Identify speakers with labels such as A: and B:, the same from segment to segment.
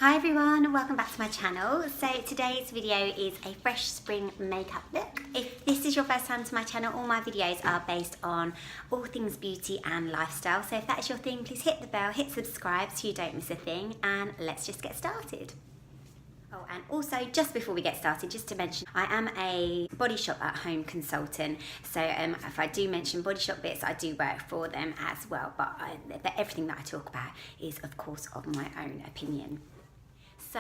A: Hi everyone and welcome back to my channel. So today's video is a fresh spring makeup look. If this is your first time to my channel, all my videos are based on all things beauty and lifestyle. So if that is your thing, please hit the bell, hit subscribe so you don't miss a thing, and let's just get started. Oh, and also just before we get started, just to mention, I am a Body Shop at home consultant. So if I do mention Body Shop bits, I do work for them as well. But everything that I talk about is of course of my own opinion. So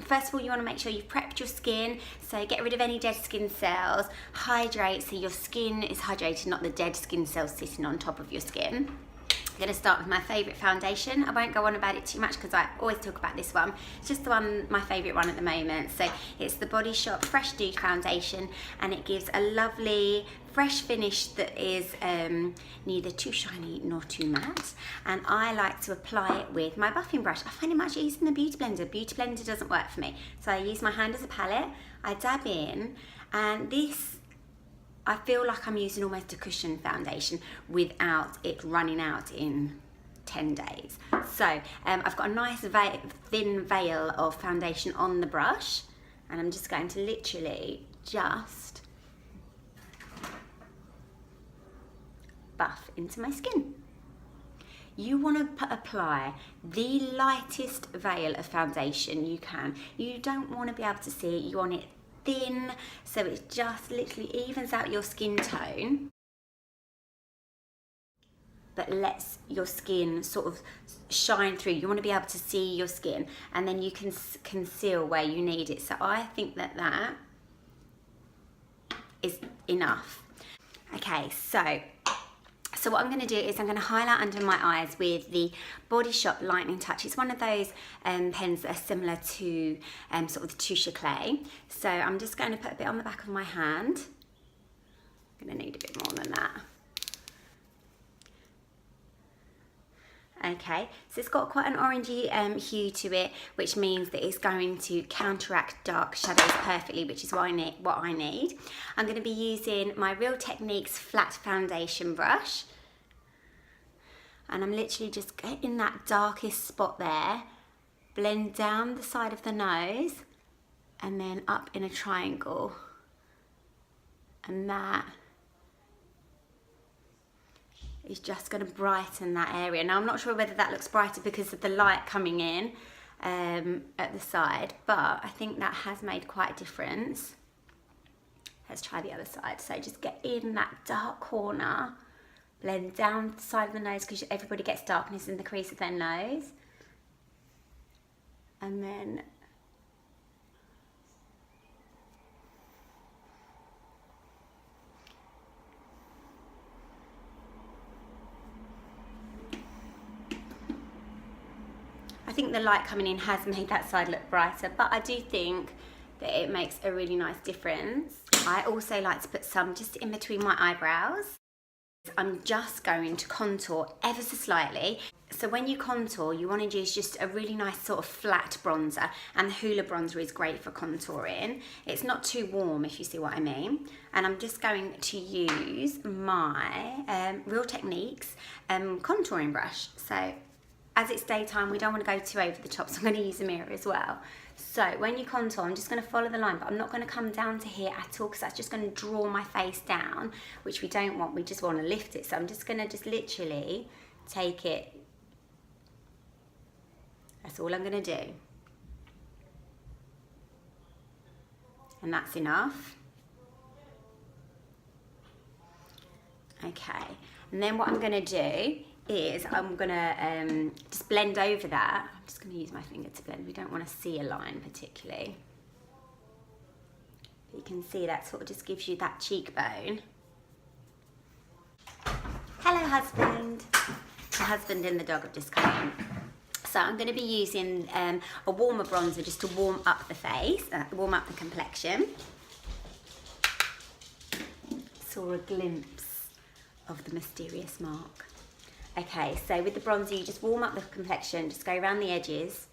A: first of all, you want to make sure you've prepped your skin. So get rid of any dead skin cells, hydrate so your skin is hydrated, not the dead skin cells sitting on top of your skin. I'm going to start with my favourite foundation. I won't go on about it too much because I always talk about this one. It's just the one, my favourite one at the moment. So it's the Body Shop Fresh Nude foundation, and it gives a lovely fresh finish that is neither too shiny nor too matte. And I like to apply it with my buffing brush. I find it much easier than the Beauty Blender. Beauty Blender doesn't work for me. So I use my hand as a palette, I dab in, and this, I feel like I'm using almost a cushion foundation without it running out in 10 days. So I've got a nice thin veil of foundation on the brush, and I'm just going to literally just buff into my skin. You want to apply the lightest veil of foundation you can. You don't want to be able to see it. You want it thin, so it just literally evens out your skin tone, but lets your skin sort of shine through. You want to be able to see your skin, and then you can conceal where you need it. So I think that that is enough. Okay, so what I'm going to do is I'm going to highlight under my eyes with the Body Shop Lightning Touch. It's one of those pens that are similar to sort of the Touche Clay. So I'm just going to put a bit on the back of my hand. I'm going to need a bit more than that. Okay, so it's got quite an orangey hue to it, which means that it's going to counteract dark shadows perfectly, which is what I need. I'm going to be using my Real Techniques flat foundation brush, and I'm literally just getting that darkest spot there, blend down the side of the nose, and then up in a triangle, and that is just going to brighten that area. Now I'm not sure whether that looks brighter because of the light coming in at the side, but I think that has made quite a difference. Let's try the other side. So just get in that dark corner, blend down the side of the nose because everybody gets darkness in the crease of their nose, and then I think the light coming in has made that side look brighter, but I do think that it makes a really nice difference. I also like to put some just in between my eyebrows. I'm just going to contour ever so slightly. So when you contour, you want to use just a really nice sort of flat bronzer, and the Hoola bronzer is great for contouring. It's not too warm, if you see what I mean. And I'm just going to use my Real Techniques contouring brush. So as it's daytime, we don't want to go too over the top, so I'm going to use a mirror as well. So when you contour, I'm just going to follow the line, but I'm not going to come down to here at all because that's just going to draw my face down, which we don't want. We just want to lift it. So I'm just going to just literally take it. That's all I'm going to do. And that's enough. Okay. And then what I'm going to do is I'm gonna just blend over that. I'm just gonna use my finger to blend. We don't want to see a line particularly. But you can see that sort of just gives you that cheekbone. Hello, husband. The husband and the dog have just come in. So I'm going to be using a warmer bronzer just to warm up the face, warm up the complexion. Saw a glimpse of the mysterious mark. Okay, so with the bronzer, you just warm up the complexion, just go around the edges.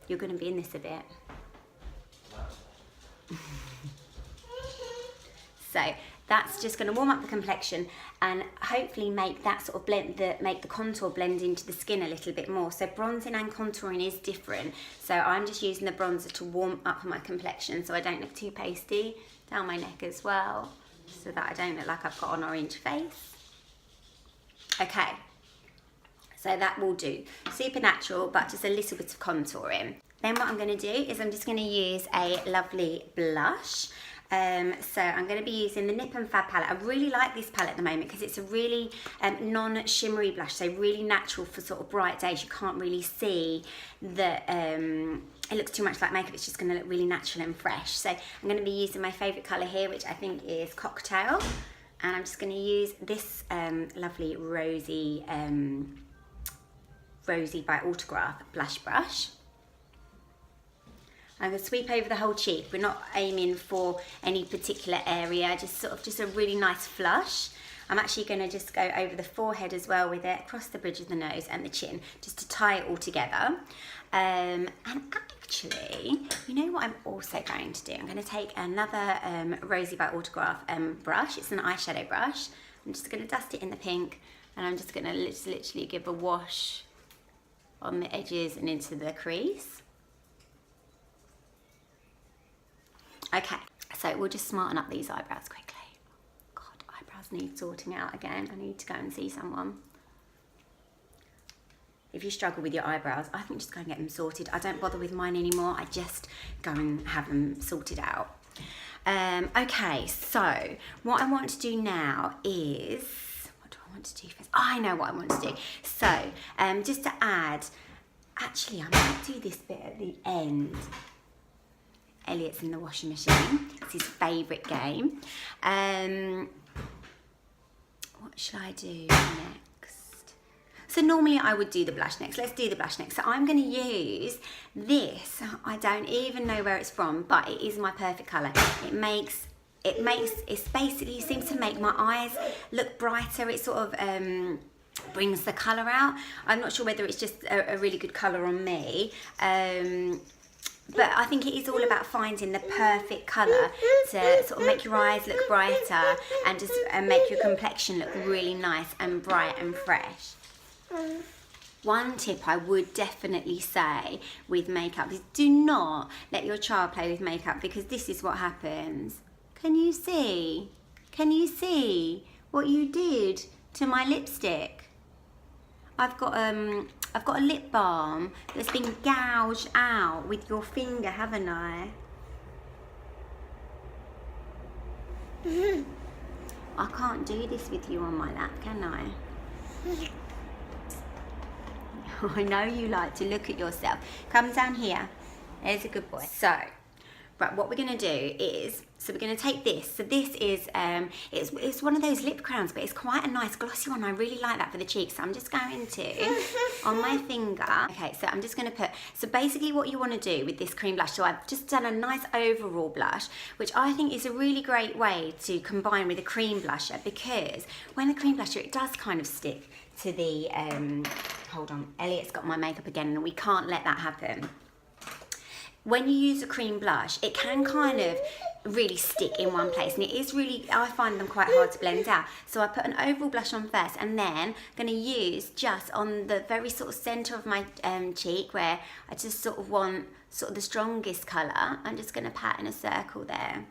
A: You're going to be in this a bit. So That's just going to warm up the complexion and hopefully make that sort of blend, make the contour blend into the skin a little bit more. So bronzing and contouring is different. So I'm just using the bronzer to warm up my complexion so I don't look too pasty down my neck as well, so that I don't look like I've got an orange face. Okay, so that will do. Super natural, but just a little bit of contouring. Then what I'm going to do is I'm just going to use a lovely blush. So I'm going to be using the Fab palette. I really like this palette at the moment because it's a really non-shimmery blush, so really natural for sort of bright days. You can't really see that it looks too much like makeup. It's just going to look really natural and fresh. So I'm going to be using my favourite colour here, which I think is Cocktail. And I'm just going to use this lovely Rosie by Autograph blush brush. I'm going to sweep over the whole cheek. We're not aiming for any particular area, just a really nice flush. I'm actually going to just go over the forehead as well with it, across the bridge of the nose and the chin, just to tie it all together. And actually, you know what I'm also going to do? I'm going to take another Rosie by Autograph brush. It's an eyeshadow brush. I'm just going to dust it in the pink, and I'm just going to literally give a wash on the edges and into the crease. Okay, so we'll just smarten up these eyebrows quickly. God, eyebrows need sorting out again. I need to go and see someone. If you struggle with your eyebrows, I think just go and get them sorted. I don't bother with mine anymore. I just go and have them sorted out. Okay, so what I want to do now is, what do I want to do first? Oh, I know what I want to do. So, just to add, actually I might do this bit at the end. Elliot's in the washing machine. It's his favourite game. What should I do next? So normally I would do the blush next. Let's do the blush next. So I'm going to use this. I don't even know where it's from, but it is my perfect colour. It basically seems to make my eyes look brighter. It sort of brings the colour out. I'm not sure whether it's just a really good colour on me. But I think it is all about finding the perfect colour to sort of make your eyes look brighter and just make your complexion look really nice and bright and fresh. One tip I would definitely say with makeup is do not let your child play with makeup, because this is what happens. Can you see? Can you see what you did to my lipstick? I've got a lip balm that's been gouged out with your finger, haven't I? I can't do this with you on my lap, can I? I know you like to look at yourself. Come down here. There's a good boy. So, right, what we're going to do is, so we're going to take this. So this is, it's one of those lip crowns, but it's quite a nice glossy one. I really like that for the cheeks. So I'm just going to, on my finger. Okay, so I'm just going to put, so basically what you want to do with this cream blush, so I've just done a nice overall blush, which I think is a really great way to combine with a cream blusher, because when the cream blusher, it does kind of stick to the, hold on, Elliot's got my makeup again, and we can't let that happen. When you use a cream blush, it can kind of really stick in one place, and it is really, I find them quite hard to blend out. So I put an overall blush on first, and then I'm going to use just on the very sort of centre of my cheek, where I just sort of want sort of the strongest colour. I'm just going to pat in a circle there.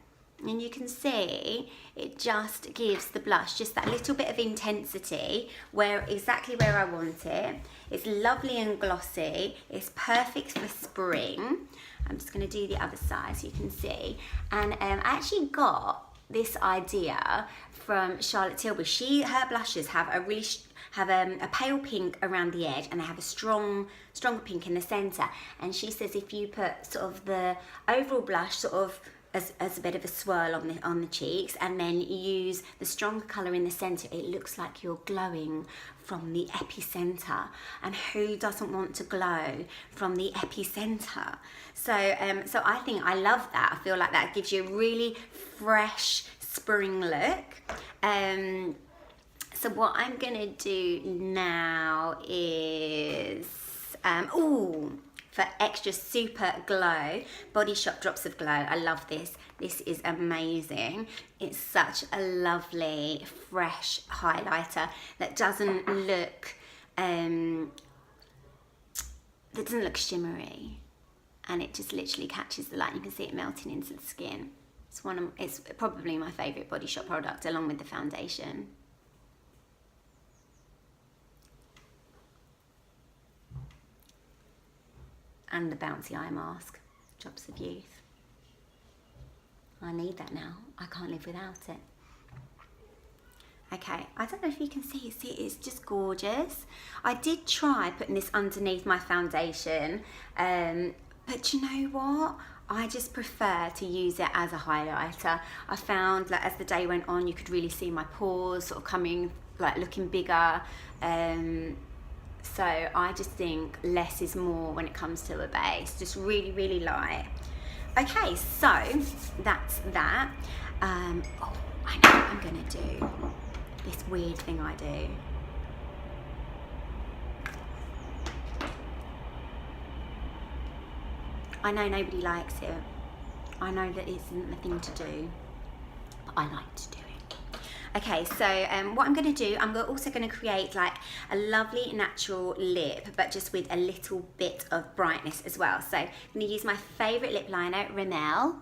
A: And you can see it just gives the blush just that little bit of intensity, exactly where I want it. It's lovely and glossy. It's perfect for spring. I'm just going to do the other side so you can see. And I actually got this idea from Charlotte Tilbury. Her blushes have a pale pink around the edge, and they have a stronger pink in the centre. And she says if you put sort of the overall blush sort of as a bit of a swirl on the cheeks, and then use the stronger colour in the centre, it looks like you're glowing from the epicentre. And who doesn't want to glow from the epicentre? So so I think I love that. I feel like that gives you a really fresh spring look. So what I'm gonna do now is for extra super glow. Body Shop Drops of Glow. I love this. This is amazing. It's such a lovely, fresh highlighter that doesn't look shimmery, and it just literally catches the light. You can see it melting into the skin. It's probably my favourite Body Shop product, along with the foundation. And the bouncy eye mask, Drops of Youth. I need that now. I can't live without it. Okay, I don't know if you can see it. See, it's just gorgeous. I did try putting this underneath my foundation, but you know what? I just prefer to use it as a highlighter. I found that as the day went on, you could really see my pores sort of coming, like looking bigger. So I just think less is more when it comes to a base. Just really, really light. Okay, so that's that. Oh, I know what I'm gonna do. This weird thing I do. I know nobody likes it. I know that it isn't the thing to do, but I like to do it. Okay, so what I'm going to do, I'm also going to create like a lovely natural lip, but just with a little bit of brightness as well. So I'm going to use my favourite lip liner, Rimmel.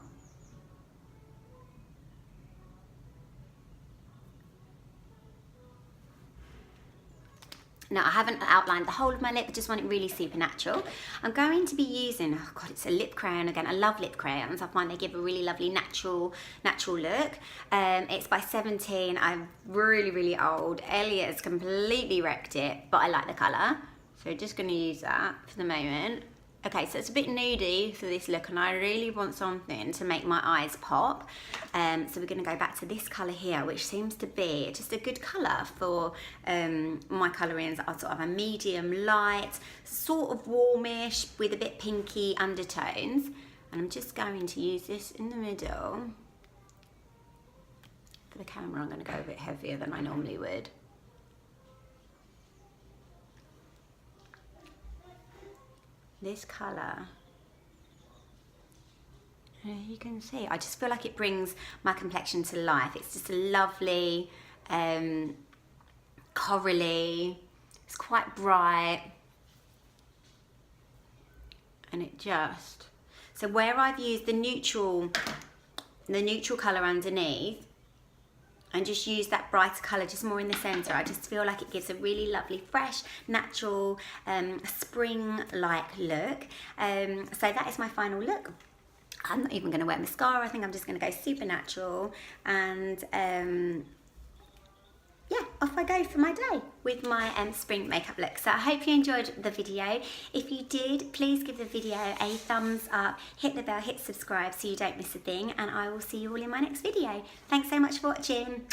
A: Now, I haven't outlined the whole of my lip, I just want it really super natural. I'm going to be using, oh God, it's a lip crayon again. I love lip crayons. I find they give a really lovely natural look. It's by 17. I'm really, really old. Elliot has completely wrecked it, but I like the colour. So just going to use that for the moment. Okay, so it's a bit nudey for this look, and I really want something to make my eyes pop. So we're going to go back to this colour here, which seems to be just a good colour for my colourings. Are sort of a medium light, sort of warmish with a bit pinky undertones. And I'm just going to use this in the middle. For the camera, I'm going to go a bit heavier than I normally would. This colour, you can see, I just feel like it brings my complexion to life. It's just a lovely, corally, it's quite bright, and it just, so where I've used the neutral colour underneath, and just use that brighter colour just more in the centre, I just feel like it gives a really lovely, fresh, natural, spring-like look. So that is my final look. I'm not even going to wear mascara. I think I'm just going to go super natural. And yeah, off I go for my day with my spring makeup look. So I hope you enjoyed the video. If you did, please give the video a thumbs up, hit the bell, hit subscribe so you don't miss a thing, and I will see you all in my next video. Thanks so much for watching.